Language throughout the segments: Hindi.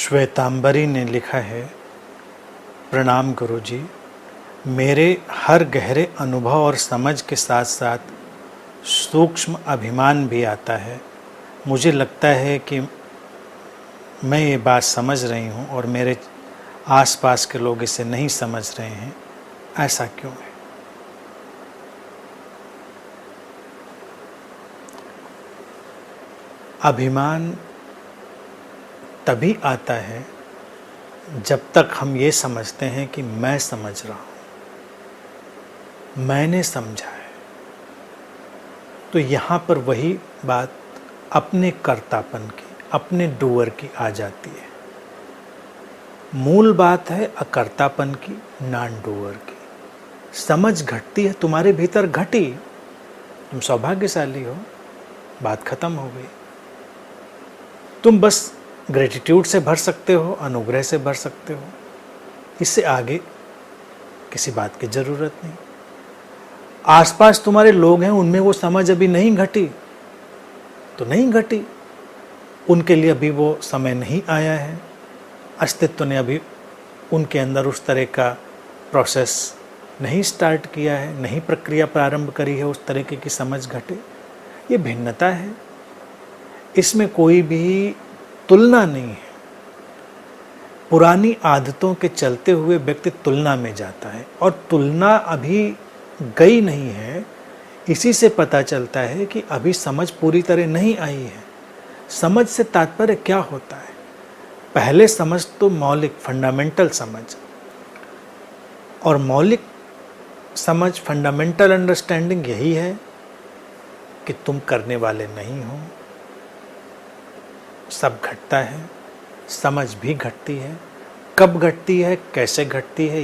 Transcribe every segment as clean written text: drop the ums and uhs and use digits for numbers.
श्वेतांबरी ने लिखा है, प्रणाम गुरुजी, मेरे हर गहरे अनुभव और समझ के साथ साथ सूक्ष्म अभिमान भी आता है। मुझे लगता है कि मैं ये बात समझ रही हूँ और मेरे आसपास के लोग इसे नहीं समझ रहे हैं। ऐसा क्यों है? अभिमान तभी आता है जब तक हम ये समझते हैं कि मैं समझ रहा हूँ, मैंने समझा है। तो यहाँ पर वही बात अपने कर्तापन की, अपने डूअर की आ जाती है। मूल बात है अकर्तापन की, नॉन डूअर की। समझ घटती है, तुम्हारे भीतर घटी, तुम सौभाग्यशाली हो, बात खत्म हो गई। तुम बस ग्रेटिट्यूड से भर सकते हो, अनुग्रह से भर सकते हो। इससे आगे किसी बात की जरूरत नहीं। आसपास तुम्हारे लोग हैं, उनमें वो समझ अभी नहीं घटी तो नहीं घटी, उनके लिए अभी वो समय नहीं आया है। अस्तित्व ने अभी उनके अंदर उस तरह का प्रोसेस नहीं स्टार्ट किया है, नहीं प्रक्रिया प्रारंभ करी है उस तरीके की समझ घटे। ये भिन्नता है, इसमें कोई भी तुलना नहीं है। पुरानी आदतों के चलते हुए व्यक्ति तुलना में जाता है और तुलना अभी गई नहीं है। इसी से पता चलता है कि अभी समझ पूरी तरह नहीं आई है। समझ से तात्पर्य क्या होता है? पहले समझ तो मौलिक फंडामेंटल समझ, और मौलिक समझ फंडामेंटल अंडरस्टैंडिंग यही है कि तुम करने वाले नहीं हो। सब घटता है, समझ भी घटती है। कब घटती है, कैसे घटती है,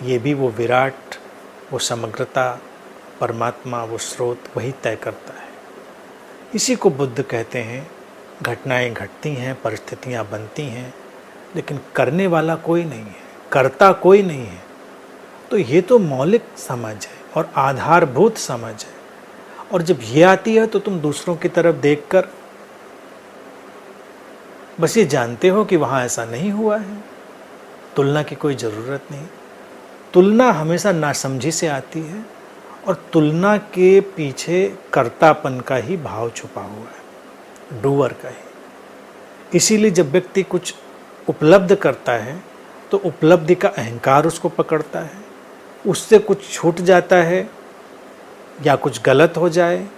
ये भी वो विराट, वो समग्रता, परमात्मा, वो स्रोत वही तय करता है। इसी को बुद्ध कहते हैं, घटनाएं घटती हैं, परिस्थितियां बनती हैं, लेकिन करने वाला कोई नहीं है, करता कोई नहीं है। तो ये तो मौलिक समझ है और आधारभूत समझ है। और जब ये आती है तो तुम दूसरों की तरफ देखकर बस ये जानते हो कि वहाँ ऐसा नहीं हुआ है। तुलना की कोई ज़रूरत नहीं। तुलना हमेशा नासमझी से आती है और तुलना के पीछे कर्तापन का ही भाव छुपा हुआ है, डूअर का ही। इसीलिए जब व्यक्ति कुछ उपलब्ध करता है तो उपलब्धि का अहंकार उसको पकड़ता है। उससे कुछ छूट जाता है या कुछ गलत हो जाए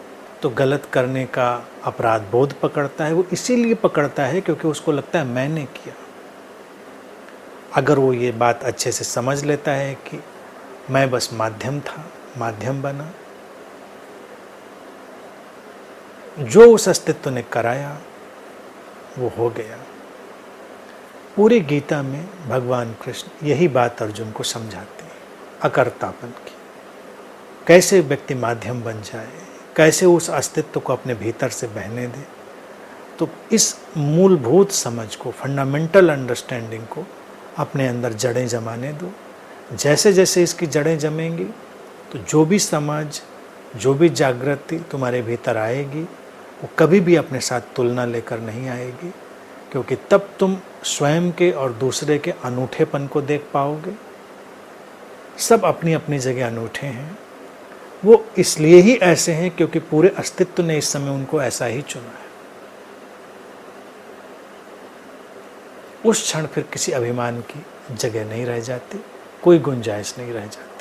तो गलत करने का अपराध बोध पकड़ता है। वो इसीलिए पकड़ता है क्योंकि उसको लगता है मैंने किया। अगर वो ये बात अच्छे से समझ लेता है कि मैं बस माध्यम था, माध्यम बना, जो उस अस्तित्व ने कराया वो हो गया। पूरी गीता में भगवान कृष्ण यही बात अर्जुन को समझाते हैं, अकर्तापन की। कैसे व्यक्ति माध्यम बन जाए, कैसे उस अस्तित्व को अपने भीतर से बहने दे। तो इस मूलभूत समझ को, फंडामेंटल अंडरस्टैंडिंग को अपने अंदर जड़ें जमाने दो। जैसे जैसे इसकी जड़ें जमेंगी तो जो भी समझ, जो भी जागृति तुम्हारे भीतर आएगी वो कभी भी अपने साथ तुलना लेकर नहीं आएगी, क्योंकि तब तुम स्वयं के और दूसरे के अनूठेपन को देख पाओगे। सब अपनी अपनी जगह अनूठे हैं। वो इसलिए ही ऐसे हैं क्योंकि पूरे अस्तित्व ने इस समय उनको ऐसा ही चुना है। उस क्षण फिर किसी अभिमान की जगह नहीं रह जाती, कोई गुंजाइश नहीं रह जाती।